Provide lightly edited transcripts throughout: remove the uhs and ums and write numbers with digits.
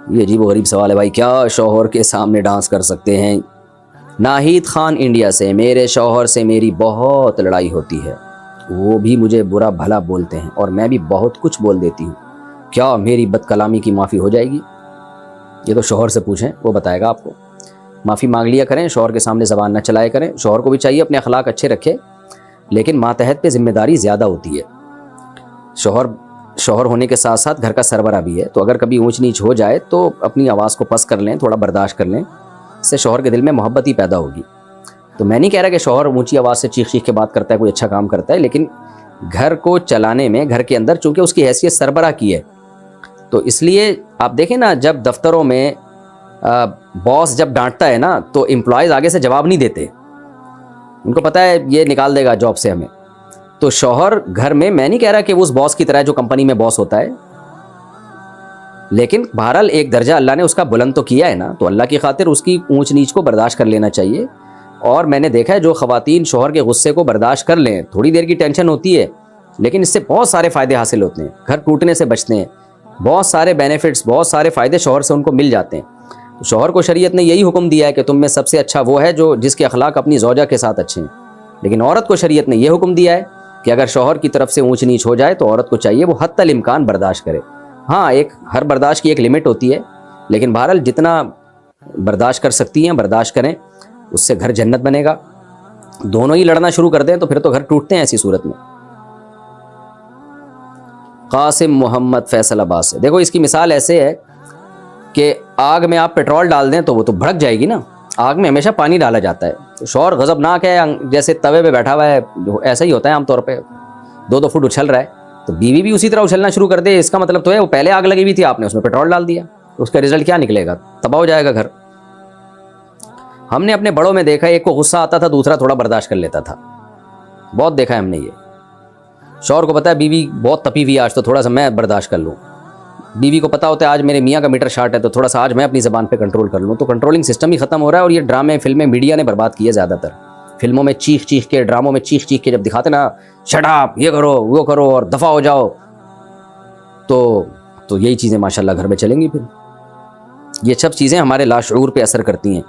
یہ عجیب و غریب سوال ہے بھائی. کیا شوہر کے سامنے ڈانس کر سکتے ہیں؟ ناہید خان انڈیا سے: میرے شوہر سے میری بہت لڑائی ہوتی ہے، وہ بھی مجھے برا بھلا بولتے ہیں اور میں بھی بہت کچھ بول دیتی ہوں، کیا میری بد کلامی کی معافی ہو جائے گی؟ یہ تو شوہر سے پوچھیں، وہ بتائے گا آپ کو. معافی مانگ لیا کریں، شوہر کے سامنے زبان نہ چلائے کریں. شوہر کو بھی چاہیے اپنے اخلاق اچھے رکھے، لیکن ماتحت پہ ذمہ داری زیادہ ہوتی ہے. شوہر ہونے کے ساتھ ساتھ گھر کا سربراہ بھی ہے، تو اگر کبھی اونچ نیچ ہو جائے تو اپنی آواز کو پس کر لیں، تھوڑا برداشت کر لیں، اس سے شوہر کے دل میں محبت ہی پیدا ہوگی. تو میں نہیں کہہ رہا کہ شوہر اونچی آواز سے چیخ چیخ کے بات کرتا ہے کوئی اچھا کام کرتا ہے، لیکن گھر کو چلانے میں، گھر کے اندر چونکہ اس کی حیثیت سربراہ کی ہے، تو اس لیے آپ دیکھیں نا، جب دفتروں میں باس جب ڈانٹتا ہے نا تو امپلائیز آگے سے جواب نہیں دیتے، ان کو پتہ ہے یہ نکال دے گا جاب سے ہمیں. تو شوہر گھر میں نہیں کہہ رہا کہ وہ اس باس کی طرح جو کمپنی میں باس ہوتا ہے، لیکن بہرحال ایک درجہ اللہ نے اس کا بلند تو کیا ہے نا، تو اللہ کی خاطر اس کی اونچ نیچ کو برداشت کر لینا چاہیے. اور میں نے دیکھا ہے جو خواتین شوہر کے غصے کو برداشت کر لیں، تھوڑی دیر کی ٹینشن ہوتی ہے لیکن اس سے بہت سارے فائدے حاصل ہوتے ہیں، گھر ٹوٹنے سے بچتے ہیں، بہت سارے بینیفٹس، بہت سارے فائدے شوہر سے ان کو مل جاتے ہیں. شوہر کو شریعت نے یہی حکم دیا ہے کہ تم میں سب سے اچھا وہ ہے جس کے اخلاق اپنی زوجہ کے ساتھ اچھے ہیں. لیکن عورت کو شریعت نے یہ حکم دیا ہے کہ اگر شوہر کی طرف سے اونچ نیچ ہو جائے تو عورت کو چاہیے وہ حتی الامکان برداشت کرے. ہاں، ہر برداشت کی ایک لمٹ ہوتی ہے، لیکن بہرحال جتنا برداشت کر سکتی ہیں برداشت کریں، اس سے گھر جنت بنے گا. دونوں ہی لڑنا شروع کر دیں تو پھر تو گھر ٹوٹتے ہیں ایسی صورت میں. قاسم محمد فیصل آباد سے: دیکھو اس کی مثال ایسے ہے کہ آگ میں آپ پیٹرول ڈال دیں تو وہ تو بھڑک جائے گی نا، آگ میں ہمیشہ پانی ڈالا جاتا ہے. تو شوہر غضبناک ہے، جیسے توے پہ بیٹھا ہوا ہے، ایسا ہی ہوتا ہے عام طور پہ، 2 فٹ اچھل رہا ہے، تو بیوی بھی اسی طرح اچھلنا شروع کر دے، اس کا مطلب تو ہے وہ پہلے آگ لگی ہوئی تھی، آپ نے اس میں پیٹرول ڈال دیا، اس کا رزلٹ کیا نکلے گا؟ تباہ ہو جائے گا گھر. ہم نے اپنے بڑوں میں دیکھا ہے، ایک کو غصہ آتا تھا، دوسرا تھوڑا برداشت کر لیتا تھا، بہت دیکھا ہے ہم نے یہ. شوہر کو پتا ہے بیوی بہت تپی ہوئی آج تو تھوڑا سا میں برداشت کر لوں، بیوی کو پتا ہوتا ہے آج میرے میاں کا میٹر شارٹ ہے تو تھوڑا سا آج میں اپنی زبان پہ کنٹرول کر لوں. تو کنٹرولنگ سسٹم ہی ختم ہو رہا ہے، اور یہ ڈرامے، فلمیں، میڈیا نے برباد کیے. زیادہ تر فلموں میں چیخ چیخ کے، ڈراموں میں چیخ چیخ کے جب دکھاتے نا شٹ اپ، یہ کرو وہ کرو اور دفع ہو جاؤ، تو یہی چیزیں ماشاءاللہ گھر میں چلیں گی. پھر یہ سب چیزیں ہمارے لاشعور پہ اثر کرتی ہیں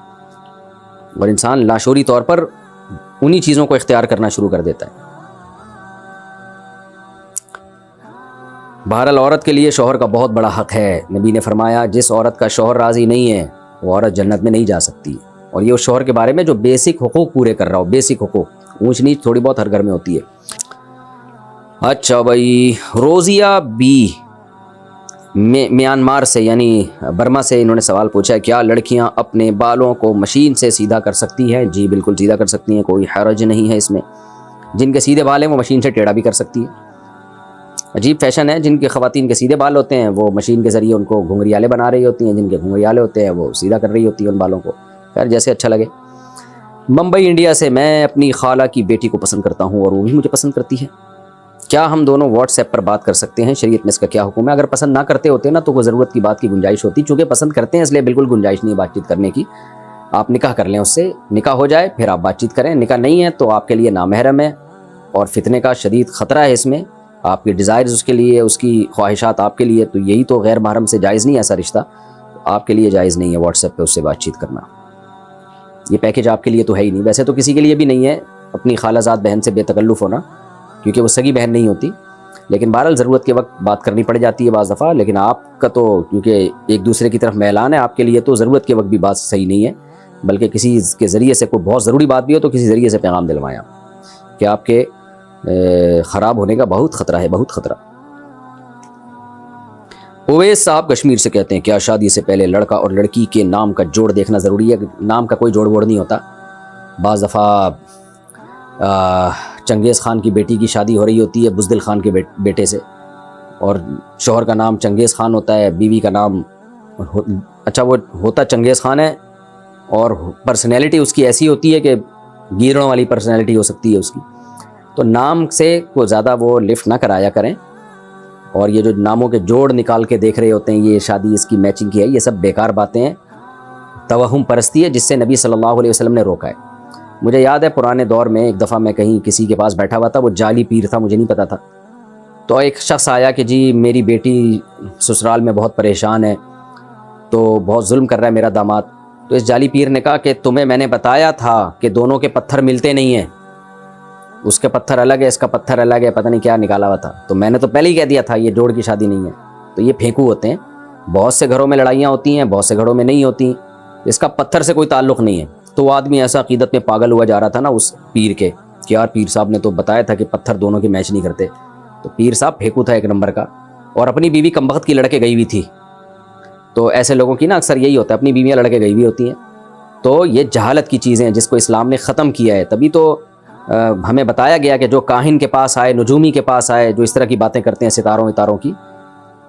اور انسان لاشعوری طور پر انہی چیزوں کو اختیار کرنا شروع کر دیتا ہے. بہرحال عورت کے لیے شوہر کا بہت بڑا حق ہے. نبی نے فرمایا جس عورت کا شوہر راضی نہیں ہے وہ عورت جنت میں نہیں جا سکتی. اور یہ اس شوہر کے بارے میں جو بیسک حقوق پورے کر رہا ہو، بیسک حقوق، اونچ نیچ تھوڑی بہت ہر گھر میں ہوتی ہے. اچھا بھائی، روزیہ بی میانمار سے یعنی برما سے انہوں نے سوال پوچھا ہے: کیا لڑکیاں اپنے بالوں کو مشین سے سیدھا کر سکتی ہیں؟ جی بالکل سیدھا کر سکتی ہیں، کوئی حرج نہیں ہے اس میں. جن کے سیدھے بال ہیں وہ مشین سے ٹیڑھا بھی کر سکتی ہے. عجیب فیشن ہے، جن کے خواتین کے سیدھے بال ہوتے ہیں وہ مشین کے ذریعے ان کو گھنگریالے بنا رہی ہوتی ہیں، جن کے گھنگریالے ہوتے ہیں وہ سیدھا کر رہی ہوتی ہیں ان بالوں کو. خیر جیسے اچھا لگے. ممبئی انڈیا سے: میں اپنی خالہ کی بیٹی کو پسند کرتا ہوں اور وہ بھی مجھے پسند کرتی ہے، کیا ہم دونوں واٹس ایپ پر بات کر سکتے ہیں؟ شریعت میں اس کا کیا حکم ہے؟ اگر پسند نہ کرتے ہوتے نا تو کوئی ضرورت کی بات کی گنجائش ہوتی، چونکہ پسند کرتے ہیں اس لیے بالکل گنجائش نہیں ہے بات چیت کرنے کی. آپ نکاح کر لیں، اس سے نکاح ہو جائے پھر آپ بات چیت کریں. نکاح نہیں ہے تو آپ کے لیے نامحرم ہے اور فتنے کا شدید خطرہ ہے اس میں. آپ کی ڈیزائرز اس کے لیے، اس کی خواہشات آپ کے لیے، تو یہی تو غیر محرم سے جائز نہیں ہے ایسا رشتہ، آپ کے لیے جائز نہیں ہے واٹس ایپ پہ اس سے بات چیت کرنا. یہ پیکیج آپ کے لیے تو ہے ہی نہیں. ویسے تو کسی کے لیے بھی نہیں ہے اپنی خالہ زاد بہن سے بے تکلف ہونا، کیونکہ وہ سگی بہن نہیں ہوتی، لیکن بہرحال ضرورت کے وقت بات کرنی پڑ جاتی ہے بعض دفعہ. لیکن آپ کا تو کیونکہ ایک دوسرے کی طرف میلان ہے، آپ کے لیے تو ضرورت کے وقت بھی بات صحیح نہیں ہے، بلکہ کسی کے ذریعے سے کوئی بہت ضروری بات بھی ہو تو کسی ذریعے سے پیغام دلوائیں آپ، کہ آپ کے خراب ہونے کا بہت خطرہ ہے، بہت خطرہ. اویس صاحب کشمیر سے کہتے ہیں: کیا شادی سے پہلے لڑکا اور لڑکی کے نام کا جوڑ دیکھنا ضروری ہے؟ نام کا کوئی جوڑ ووڑ نہیں ہوتا. بعض دفعہ چنگیز خان کی بیٹی کی شادی ہو رہی ہوتی ہے بزدل خان کے بیٹے سے، اور شوہر کا نام چنگیز خان ہوتا ہے، بیوی کا نام اچھا وہ ہوتا چنگیز خان ہے، اور پرسنالٹی اس کی ایسی ہوتی ہے کہ گیروں والی پرسنالٹی ہو سکتی ہے اس کی. تو نام سے کو زیادہ وہ لفٹ نہ کرایا کریں. اور یہ جو ناموں کے جوڑ نکال کے دیکھ رہے ہوتے ہیں یہ شادی اس کی میچنگ کی ہے، یہ سب بیکار باتیں ہیں، توہم پرستی ہے، جس سے نبی صلی اللہ علیہ وسلم نے روکا ہے. مجھے یاد ہے پرانے دور میں ایک دفعہ میں کہیں کسی کے پاس بیٹھا ہوا تھا، وہ جعلی پیر تھا، مجھے نہیں پتا تھا. تو ایک شخص آیا کہ جی میری بیٹی سسرال میں بہت پریشان ہے، تو بہت ظلم کر رہا ہے میرا داماد. تو اس جعلی پیر نے کہا کہ تمہیں میں نے بتایا تھا کہ دونوں کے پتھر ملتے نہیں ہیں, اس کے پتھر الگ ہے, اس کا پتھر الگ ہے, پتہ نہیں کیا نکالا ہوا تھا. تو میں نے تو پہلے ہی کہہ دیا تھا یہ جوڑ کی شادی نہیں ہے. تو یہ پھینکو ہوتے ہیں. بہت سے گھروں میں لڑائیاں ہوتی ہیں, بہت سے گھروں میں نہیں ہوتی, اس کا پتھر سے کوئی تعلق نہیں ہے. تو وہ آدمی ایسا عقیدت میں پاگل ہوا جا رہا تھا نا اس پیر کے, کہ یار پیر صاحب نے تو بتایا تھا کہ پتھر دونوں کے میچ نہیں کرتے. تو پیر صاحب پھینکو تھا ایک نمبر کا, اور اپنی بیوی کمبخت کی لڑکے گئی ہوئی تھی. تو ایسے لوگوں کی نا اکثر یہی ہوتا ہے, اپنی بیویاں لڑکے گئی ہوئی ہوتی ہیں. تو یہ جہالت کی چیزیں ہیں جس کو اسلام نے ختم کیا ہے. تبھی تو ہمیں بتایا گیا کہ جو کاہن کے پاس آئے, نجومی کے پاس آئے, جو اس طرح کی باتیں کرتے ہیں ستاروں اتاروں کی,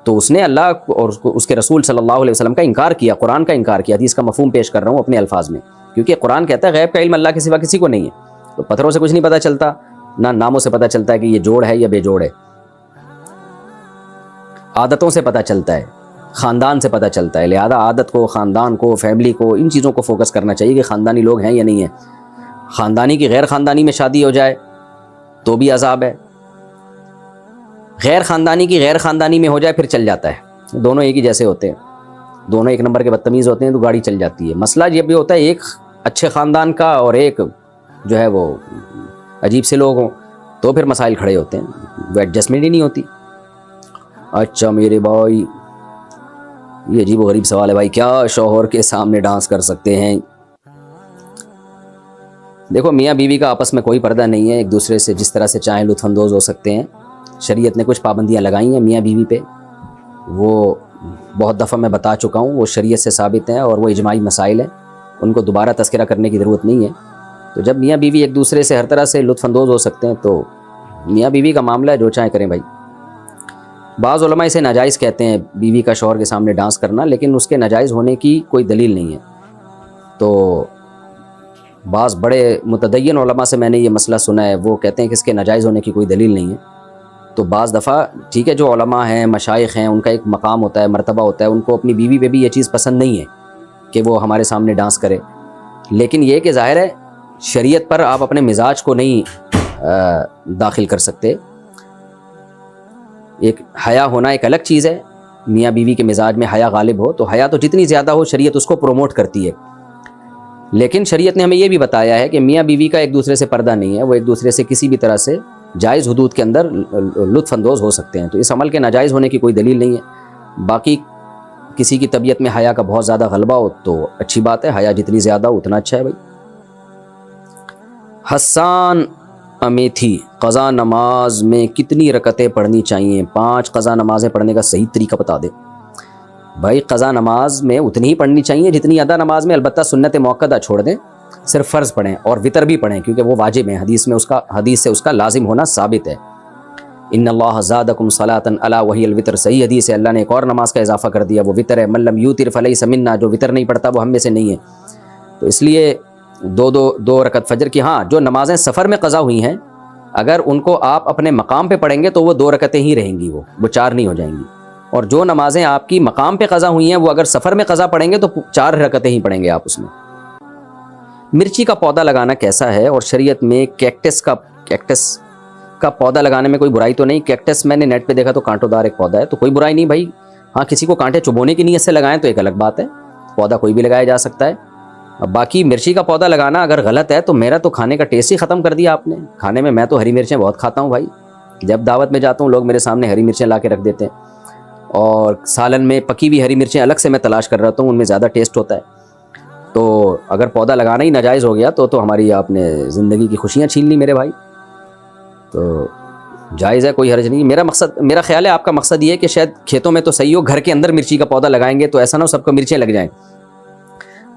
تو اس نے اللہ اور اس کے رسول صلی اللہ علیہ وسلم کا انکار کیا, قرآن کا انکار کیا. حدیث کا مفہوم پیش کر رہا ہوں اپنے الفاظ میں, کیونکہ قرآن کہتا ہے غیب کا علم اللہ کے سوا کسی کو نہیں ہے. تو پتھروں سے کچھ نہیں پتہ چلتا, نہ ناموں سے پتہ چلتا ہے کہ یہ جوڑ ہے یا بے جوڑ ہے. عادتوں سے پتہ چلتا ہے, خاندان سے پتہ چلتا ہے. لہذا عادت کو, خاندان کو, فیملی کو, ان چیزوں کو فوکس کرنا چاہیے کہ خاندانی لوگ ہیں یا نہیں ہیں. خاندانی کی غیر خاندانی میں شادی ہو جائے تو بھی عذاب ہے, غیر خاندانی کی غیر خاندانی میں ہو جائے پھر چل جاتا ہے. دونوں ایک ہی جیسے ہوتے ہیں, دونوں ایک نمبر کے بدتمیز ہوتے ہیں تو گاڑی چل جاتی ہے. مسئلہ یہ بھی ہوتا ہے ایک اچھے خاندان کا اور ایک جو ہے وہ عجیب سے لوگ ہوں, تو پھر مسائل کھڑے ہوتے ہیں, وہ ایڈجسٹمنٹ ہی نہیں ہوتی. اچھا میرے بھائی, یہ عجیب و غریب سوال ہے بھائی, کیا شوہر کے سامنے ڈانس کر سکتے ہیں؟ دیکھو میاں بیوی کا آپس میں کوئی پردہ نہیں ہے, ایک دوسرے سے جس طرح سے چاہیں لطف اندوز ہو سکتے ہیں. شریعت نے کچھ پابندیاں لگائی ہیں میاں بیوی پہ, وہ بہت دفعہ میں بتا چکا ہوں, وہ شریعت سے ثابت ہیں اور وہ اجماعی مسائل ہیں, ان کو دوبارہ تذکرہ کرنے کی ضرورت نہیں ہے. تو جب میاں بیوی ایک دوسرے سے ہر طرح سے لطف اندوز ہو سکتے ہیں تو میاں بیوی کا معاملہ ہے, جو چاہیں کریں بھائی. بعض علماء اسے ناجائز کہتے ہیں بیوی کا شوہر کے سامنے ڈانس کرنا, لیکن اس کے ناجائز ہونے کی کوئی دلیل نہیں ہے. تو بعض بڑے متدین علماء سے میں نے یہ مسئلہ سنا ہے, وہ کہتے ہیں کہ اس کے ناجائز ہونے کی کوئی دلیل نہیں ہے. تو بعض دفعہ ٹھیک ہے, جو علماء ہیں, مشائخ ہیں, ان کا ایک مقام ہوتا ہے, مرتبہ ہوتا ہے, ان کو اپنی بیوی پہ بھی یہ چیز پسند نہیں ہے کہ وہ ہمارے سامنے ڈانس کرے. لیکن یہ کہ ظاہر ہے شریعت پر آپ اپنے مزاج کو نہیں داخل کر سکتے. ایک حیا ہونا ایک الگ چیز ہے, میاں بیوی کے مزاج میں حیا غالب ہو تو حیا تو جتنی زیادہ ہو شریعت اس کو پروموٹ کرتی ہے. لیکن شریعت نے ہمیں یہ بھی بتایا ہے کہ میاں بیوی کا ایک دوسرے سے پردہ نہیں ہے, وہ ایک دوسرے سے کسی بھی طرح سے جائز حدود کے اندر لطف اندوز ہو سکتے ہیں. تو اس عمل کے ناجائز ہونے کی کوئی دلیل نہیں ہے. باقی کسی کی طبیعت میں حیا کا بہت زیادہ غلبہ ہو تو اچھی بات ہے, حیا جتنی زیادہ ہو اتنا اچھا ہے بھائی. حسان امیتھی, قضا نماز میں کتنی رکعتیں پڑھنی چاہیے؟ 5 قضا نمازیں پڑھنے کا صحیح طریقہ بتا دے. بھائی قضا نماز میں اتنی ہی پڑھنی چاہیے جتنی ادا نماز میں, البتہ سنت موقدہ چھوڑ دیں, صرف فرض پڑھیں اور وطر بھی پڑھیں کیونکہ وہ واجب ہیں, حدیث سے اس کا لازم ہونا ثابت ہے. ان اللہ زادکم صلاۃ الا وہی الوتر, صحیح حدیث ہے. اللہ نے ایک اور نماز کا اضافہ کر دیا, وہ وطر ہے. من لم یوتر فلیس منا, جو وطر نہیں پڑھتا وہ ہم میں سے نہیں ہے. تو اس لیے دو رکعت فجر کی. ہاں جو نمازیں سفر میں قضا ہوئی ہیں اگر ان کو آپ اپنے مقام پہ پڑھیں گے تو وہ 2 رکعتیں ہی رہیں گی, وہ 4 نہیں ہو جائیں گی. اور جو نمازیں آپ کی مقام پہ قضا ہوئی ہیں وہ اگر سفر میں قضا پڑھیں گے تو 4 رکعتیں ہی پڑھیں گے آپ اس میں. مرچی کا پودا لگانا کیسا ہے, اور شریعت میں کیکٹس کا پودا لگانے میں کوئی برائی تو نہیں؟ کیکٹس میں نے نیٹ پہ دیکھا تو کانٹوں دار ایک پودا ہے, تو کوئی برائی نہیں بھائی. ہاں کسی کو کانٹے چبونے کی نیت سے لگائیں تو ایک الگ بات ہے, پودا کوئی بھی لگایا جا سکتا ہے. اب باقی مرچی کا پودا لگانا اگر غلط ہے تو میرا تو کھانے کا ٹیسٹ ہی ختم کر دیا آپ نے. کھانے میں تو ہری مرچیں بہت کھاتا ہوں بھائی, جب دعوت میں جاتا ہوں لوگ میرے سامنے ہری مرچیں لا کے رکھ دیتے ہیں, اور سالن میں پکی ہوئی ہری مرچیں الگ سے میں تلاش کر رہتا ہوں, ان میں زیادہ ٹیسٹ ہوتا ہے. تو اگر پودا لگانا ہی ناجائز ہو گیا تو ہماری آپ نے زندگی کی خوشیاں چھین لی میرے بھائی. تو جائز ہے, کوئی حرج نہیں. میرا خیال ہے آپ کا مقصد یہ ہے کہ شاید کھیتوں میں تو صحیح ہو, گھر کے اندر مرچی کا پودا لگائیں گے تو ایسا نہ ہو سب کو مرچیں لگ جائیں.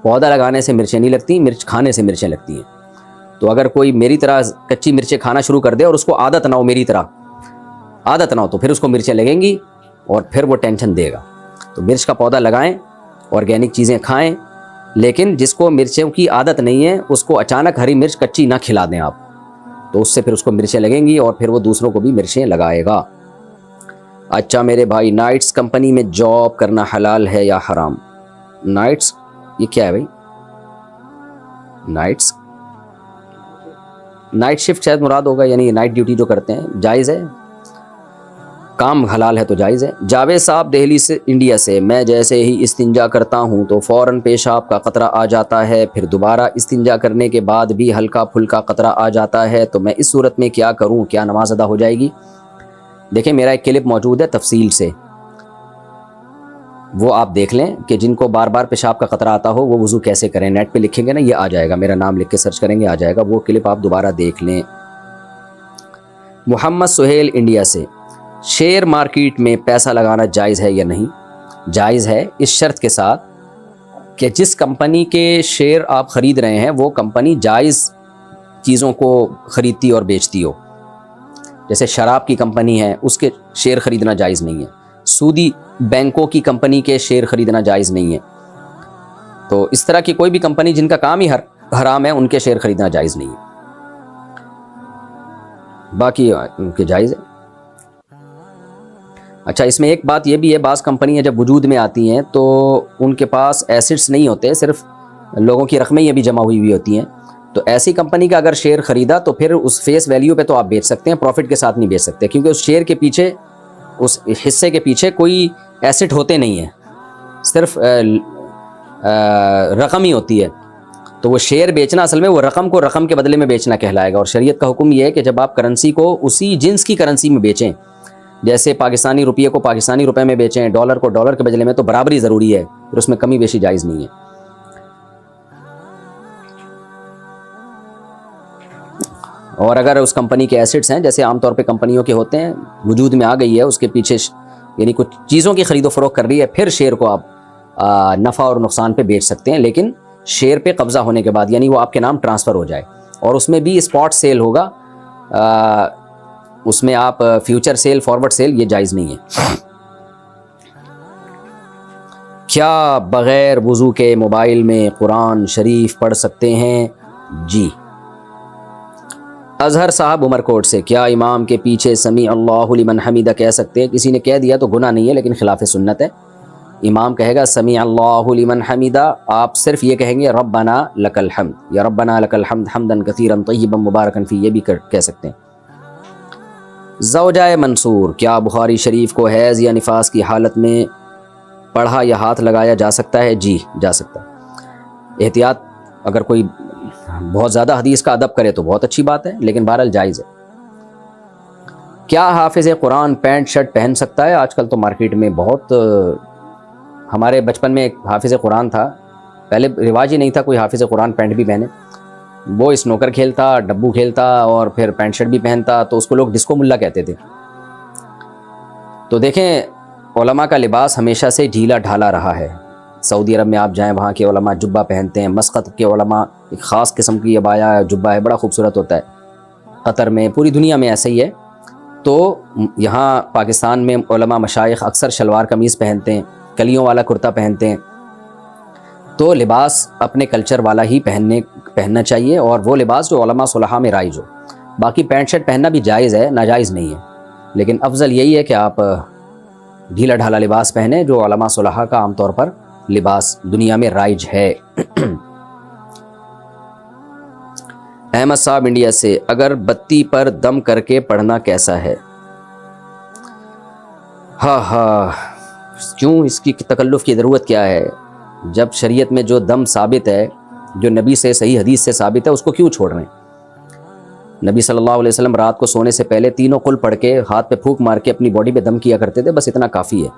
پودا لگانے سے مرچیں نہیں لگتی, مرچ کھانے سے مرچیں لگتی ہیں. تو اگر کوئی میری طرح کچی مرچیں کھانا شروع کر دے اور اس کو عادت نہ ہو, میری طرح عادت نہ ہو, تو پھر اس کو مرچیں لگیں گی اور پھر وہ ٹینشن دے گا. تو مرچ کا پودا لگائیں, آرگینک چیزیں کھائیں, لیکن جس کو مرچوں کی عادت نہیں ہے اس کو اچانک ہری مرچ کچی نہ کھلا دیں آپ, تو اس سے پھر اس کو مرچیں لگیں گی اور پھر وہ دوسروں کو بھی مرچیں لگائے گا. اچھا میرے بھائی, نائٹس کمپنی میں جاب کرنا حلال ہے یا حرام؟ نائٹس یہ کیا ہے بھائی؟ نائٹ شفٹ شاید مراد ہوگا, یعنی نائٹ ڈیوٹی جو کرتے ہیں, جائز ہے. کام حلال ہے تو جائز ہے۔ جاوید صاحب دہلی سے انڈیا سے، میں جیسے ہی استنجا کرتا ہوں تو فوراً پیشاب کا قطرہ آ جاتا ہے، پھر دوبارہ استنجا کرنے کے بعد بھی ہلکا پھلکا قطرہ آ جاتا ہے، تو میں اس صورت میں کیا کروں؟ کیا نماز ادا ہو جائے گی؟ دیکھیں میرا ایک کلپ موجود ہے تفصیل سے، وہ آپ دیکھ لیں کہ جن کو بار بار پیشاب کا قطرہ آتا ہو وہ وضو کیسے کریں۔ نیٹ پہ لکھیں گے نا، یہ آ جائے گا، میرا نام لکھ کے سرچ کریں گے آ جائے گا، وہ کلپ آپ دوبارہ دیکھ لیں۔ محمد سہیل انڈیا سے، شیئر مارکیٹ میں پیسہ لگانا جائز ہے یا نہیں؟ جائز ہے، اس شرط کے ساتھ کہ جس کمپنی کے شیئر آپ خرید رہے ہیں وہ کمپنی جائز چیزوں کو خریدتی اور بیچتی ہو۔ جیسے شراب کی کمپنی ہے، اس کے شیئر خریدنا جائز نہیں ہے۔ سودی بینکوں کی کمپنی کے شیئر خریدنا جائز نہیں ہے۔ تو اس طرح کی کوئی بھی کمپنی جن کا کام ہی حرام ہے ان کے شیئر خریدنا جائز نہیں ہے، باقی ان کے جائز ہے۔ اچھا، اس میں ایک بات یہ بھی ہے، بعض کمپنیاں جب وجود میں آتی ہیں تو ان کے پاس ایسٹس نہیں ہوتے، صرف لوگوں کی رقمیں یہ بھی جمع ہوئی ہوتی ہیں، تو ایسی کمپنی کا اگر شیئر خریدا تو پھر اس فیس ویلیو پہ تو آپ بیچ سکتے ہیں، پروفٹ کے ساتھ نہیں بیچ سکتے، کیونکہ اس شیئر کے پیچھے، اس حصے کے پیچھے کوئی ایسٹ ہوتے نہیں ہیں، صرف رقم ہی ہوتی ہے۔ تو وہ شیئر بیچنا اصل میں وہ رقم کو رقم کے بدلے میں بیچنا کہلائے گا، اور شریعت کا حکم یہ ہے کہ جب آپ کرنسی کو اسی جنس کی کرنسی میں بیچیں، جیسے پاکستانی روپیے کو پاکستانی روپے میں بیچیں، ڈالر کو ڈالر کے بدلے میں، تو برابری ضروری ہے، پھر اس میں کمی بیشی جائز نہیں ہے۔ اور اگر اس کمپنی کے ایسٹس ہیں، جیسے عام طور پہ کمپنیوں کے ہوتے ہیں، وجود میں آ گئی ہے، اس کے پیچھے یعنی کچھ چیزوں کی خرید و فروخت کر رہی ہے، پھر شیئر کو آپ نفع اور نقصان پہ بیچ سکتے ہیں، لیکن شیئر پہ قبضہ ہونے کے بعد، یعنی وہ آپ کے نام ٹرانسفر ہو جائے، اور اس میں بھی اسپاٹ سیل ہوگا، اس میں آپ فیوچر سیل، فارورڈ سیل یہ جائز نہیں ہے۔ کیا بغیر وضو کے موبائل میں قرآن شریف پڑھ سکتے ہیں؟ جی۔ اظہر صاحب عمر کوٹ سے، کیا امام کے پیچھے سمیع اللہ لمن حمیدہ کہہ سکتے ہیں؟ کسی نے کہہ دیا تو گناہ نہیں ہے، لیکن خلاف سنت ہے۔ امام کہے گا سمیع اللہ لمن حمیدہ، آپ صرف یہ کہیں گے ربنا لک الحمد یا ربنا لک الحمد حمدا کثیرا طیبا مبارکا فی، یہ بھی کہہ سکتے ہیں۔ زوجہ منصور، کیا بخاری شریف کو حیض یا نفاس کی حالت میں پڑھا یا ہاتھ لگایا جا سکتا ہے؟ جی جا سکتا ہے۔ احتیاط، اگر کوئی بہت زیادہ حدیث کا ادب کرے تو بہت اچھی بات ہے، لیکن بہرحال جائز ہے۔ کیا حافظ قرآن پینٹ شرٹ پہن سکتا ہے؟ آج کل تو مارکیٹ میں بہت، ہمارے بچپن میں ایک حافظ قرآن تھا، پہلے رواج ہی نہیں تھا کوئی حافظ قرآن پینٹ بھی پہنے، وہ اسنوکر کھیلتا، ڈبو کھیلتا اور پھر پینٹ شرٹ بھی پہنتا، تو اس کو لوگ ڈسکو ملا کہتے تھے۔ تو دیکھیں علماء کا لباس ہمیشہ سے ڈھیلا ڈھالا رہا ہے، سعودی عرب میں آپ جائیں وہاں کے علماء جبہ پہنتے ہیں، مسقط کے علماء ایک خاص قسم کی عبایا جبہ ہے، بڑا خوبصورت ہوتا ہے، قطر میں، پوری دنیا میں ایسا ہی ہے۔ تو یہاں پاکستان میں علماء مشائخ اکثر شلوار قمیض پہنتے ہیں، کلیوں والا کرتا پہنتے ہیں، تو لباس اپنے کلچر والا ہی پہننا چاہیے، اور وہ لباس جو علماء صلحاء میں رائج ہو۔ باقی پینٹ شرٹ پہننا بھی جائز ہے، ناجائز نہیں ہے، لیکن افضل یہی ہے کہ آپ ڈھیلا ڈھالا لباس پہنے جو علماء صلحاء کا عام طور پر لباس دنیا میں رائج ہے۔ احمد صاحب انڈیا سے، اگر بتی پر دم کر کے پڑھنا کیسا ہے؟ ہاں کیوں، اس کی تکلف کی ضرورت کیا ہے؟ جب شریعت میں جو دم ثابت ہے، جو نبی سے صحیح حدیث سے ثابت ہے، اس کو کیوں چھوڑ رہے ہیں؟ نبی صلی اللہ علیہ وسلم رات کو سونے سے پہلے تینوں قل پڑھ کے ہاتھ پہ پھونک مار کے اپنی باڈی پہ دم کیا کرتے تھے، بس اتنا کافی ہے۔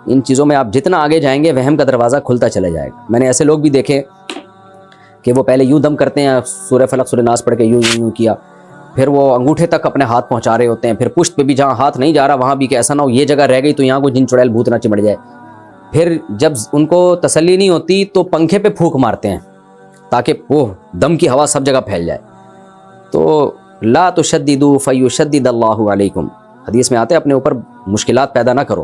ان چیزوں میں آپ جتنا آگے جائیں گے وہم کا دروازہ کھلتا چلا جائے گا۔ میں نے ایسے لوگ بھی دیکھے کہ وہ پہلے یوں دم کرتے ہیں، سورہ فلق سورہ ناس پڑھ کے یوں کیا، پھر وہ انگوٹھے تک اپنے ہاتھ پہنچا رہے ہوتے ہیں، پھر پشت پہ بھی جہاں ہاتھ نہیں جا رہا وہاں بھی، کہ ایسا نہ ہو یہ جگہ رہ گئی تو یہاں کوئی جن چڑیل بھوت نہ چمڑ جائے۔ پھر جب ان کو تسلی نہیں ہوتی تو پنکھے پہ پھونک مارتے ہیں تاکہ وہ دم کی ہوا سب جگہ پھیل جائے۔ تو لا تشددوا فیشدد اللہ علیکم، حدیث میں آتے ہیں اپنے اوپر مشکلات پیدا نہ کرو،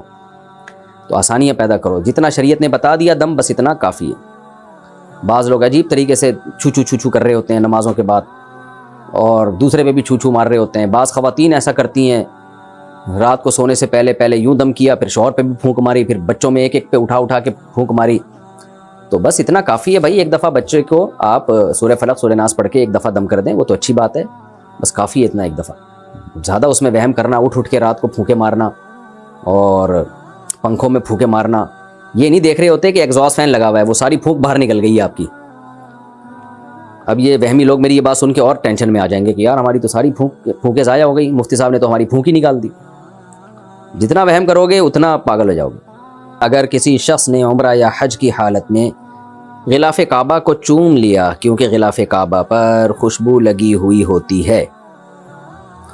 تو آسانیاں پیدا کرو، جتنا شریعت نے بتا دیا دم بس اتنا کافی ہے۔ بعض لوگ عجیب طریقے سے چھو کر رہے ہوتے ہیں نمازوں کے بعد، اور دوسرے پہ بھی چھو مار رہے ہوتے ہیں۔ بعض خواتین ایسا کرتی ہیں، رات کو سونے سے پہلے یوں دم کیا، پھر شوہر پہ بھی پھونک ماری، پھر بچوں میں ایک پہ اٹھا کے پھونک ماری۔ تو بس اتنا کافی ہے بھائی، ایک دفعہ بچے کو آپ سورہ فلق سورہ ناس پڑھ کے ایک دفعہ دم کر دیں، وہ تو اچھی بات ہے، بس کافی ہے اتنا ایک دفعہ، زیادہ اس میں وہم کرنا، اٹھ کے رات کو پھونکے مارنا اور پنکھوں میں پھونکے مارنا، یہ نہیں دیکھ رہے ہوتے کہ ایگزاسٹ فین لگا ہوا ہے، وہ ساری پھونک باہر نکل گئی ہے آپ کی۔ اب یہ وہمی لوگ میری یہ بات سن کے اور ٹینشن میں آ جائیں گے کہ یار ہماری تو ساری پھونکیں ضائع ہو گئی، مفتی صاحب نے تو ہماری پھونک ہی نکال دی۔ جتنا وہم کرو گے اتنا پاگل ہو جاؤ گے۔ اگر کسی شخص نے عمرہ یا حج کی حالت میں غلاف کعبہ کو چوم لیا کیونکہ غلاف کعبہ پر خوشبو لگی ہوئی ہوتی ہے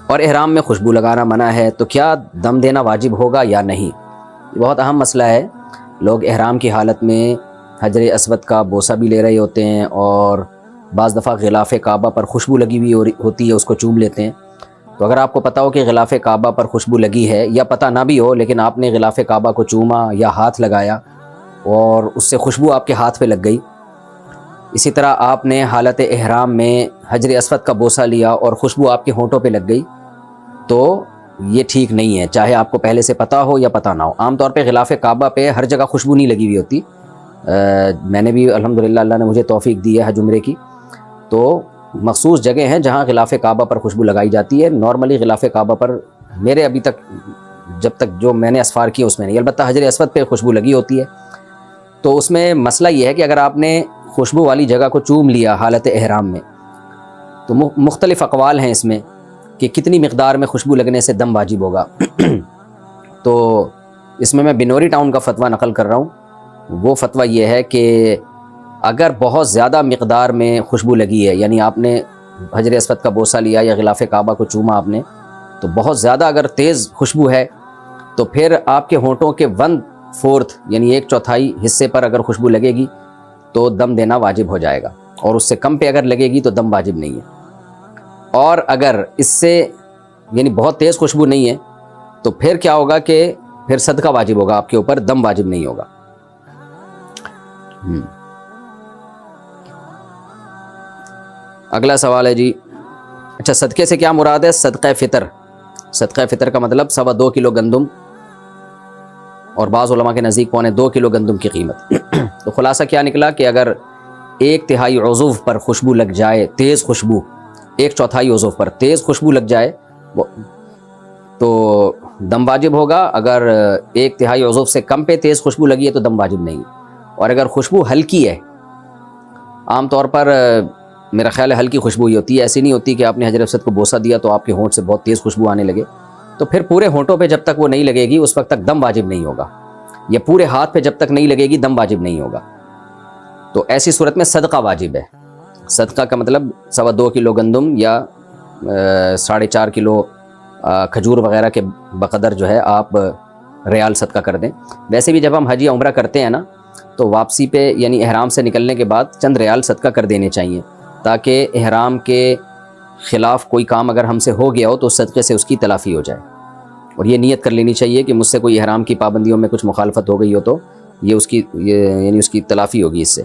اور احرام میں خوشبو لگانا منع ہے، تو کیا دم دینا واجب ہوگا یا نہیں؟ یہ بہت اہم مسئلہ ہے۔ لوگ احرام کی حالت میں حجر اسود کا بوسہ بھی لے رہے ہوتے ہیں اور بعض دفعہ غلاف کعبہ پر خوشبو لگی ہوئی ہوتی ہے، اس کو چوم لیتے ہیں۔ تو اگر آپ کو پتہ ہو کہ غلاف کعبہ پر خوشبو لگی ہے، یا پتہ نہ بھی ہو لیکن آپ نے غلاف کعبہ کو چوما یا ہاتھ لگایا اور اس سے خوشبو آپ کے ہاتھ پہ لگ گئی، اسی طرح آپ نے حالت احرام میں حجر اسود کا بوسہ لیا اور خوشبو آپ کے ہونٹوں پہ لگ گئی، تو یہ ٹھیک نہیں ہے، چاہے آپ کو پہلے سے پتہ ہو یا پتہ نہ ہو۔ عام طور پہ غلاف کعبہ پہ ہر جگہ خوشبو نہیں لگی ہوئی ہوتی۔ میں نے بھی الحمدللہ اللہ نے مجھے توفیق دی ہے حج عمرے کی، تو مخصوص جگہ ہیں جہاں غلاف کعبہ پر خوشبو لگائی جاتی ہے۔ نارملی غلاف کعبہ پر میرے ابھی تک جب تک جو میں نے اسفار کی اس میں نہیں، البتہ حجر اسود پہ خوشبو لگی ہوتی ہے۔ تو اس میں مسئلہ یہ ہے کہ اگر آپ نے خوشبو والی جگہ کو چوم لیا حالت احرام میں، تو مختلف اقوال ہیں اس میں کہ کتنی مقدار میں خوشبو لگنے سے دم واجب ہوگا۔ تو اس میں بنوری ٹاؤن کا فتویٰ نقل کر رہا ہوں۔ وہ فتویٰ یہ ہے کہ اگر بہت زیادہ مقدار میں خوشبو لگی ہے، یعنی آپ نے حجر اسود کا بوسہ لیا یا غلاف کعبہ کو چوما آپ نے، تو بہت زیادہ اگر تیز خوشبو ہے تو پھر آپ کے ہونٹوں کے 1/4 یعنی 1/4 حصے پر اگر خوشبو لگے گی تو دم دینا واجب ہو جائے گا، اور اس سے کم پہ اگر لگے گی تو دم واجب نہیں ہے۔ اور اگر اس سے یعنی بہت تیز خوشبو نہیں ہے تو پھر کیا ہوگا کہ پھر صدقہ واجب ہوگا آپ کے اوپر، دم واجب نہیں ہوگا۔ اگلا سوال ہے جی، اچھا صدقے سے کیا مراد ہے؟ صدقہ فطر۔ صدقہ فطر کا مطلب 2.25 کلو گندم، اور بعض علماء کے نزدیک 2.25 کلو گندم کی قیمت۔ تو خلاصہ کیا نکلا کہ اگر 1/3 عضو پر خوشبو لگ جائے، تیز خوشبو، 1/4 عضو پر تیز خوشبو لگ جائے تو دم واجب ہوگا۔ اگر 1/3 عضو سے کم پہ تیز خوشبو لگی ہے تو دم واجب نہیں۔ اور اگر خوشبو ہلکی ہے، عام طور پر میرا خیال ہے ہلکی خوشبو ہی ہوتی ہے، ایسی نہیں ہوتی کہ آپ نے حجر اسود کو بوسہ دیا تو آپ کے ہونٹ سے بہت تیز خوشبو آنے لگے، تو پھر پورے ہونٹوں پہ جب تک وہ نہیں لگے گی اس وقت تک دم واجب نہیں ہوگا، یا پورے ہاتھ پہ جب تک نہیں لگے گی دم واجب نہیں ہوگا۔ تو ایسی صورت میں صدقہ واجب ہے۔ صدقہ کا مطلب 2.25 کلو گندم یا 4.5 کلو کھجور وغیرہ کے بقدر جو ہے آپ ریال صدقہ کر دیں۔ ویسے بھی جب ہم حج یا عمرہ کرتے ہیں نا تو واپسی پہ یعنی احرام سے نکلنے کے بعد چند ریال صدقہ کر دینے چاہیے، تاکہ احرام کے خلاف کوئی کام اگر ہم سے ہو گیا ہو تو صدقے سے اس کی تلافی ہو جائے۔ اور یہ نیت کر لینی چاہیے کہ مجھ سے کوئی احرام کی پابندیوں میں کچھ مخالفت ہو گئی ہو تو یہ اس کی یعنی اس کی تلافی ہوگی اس سے۔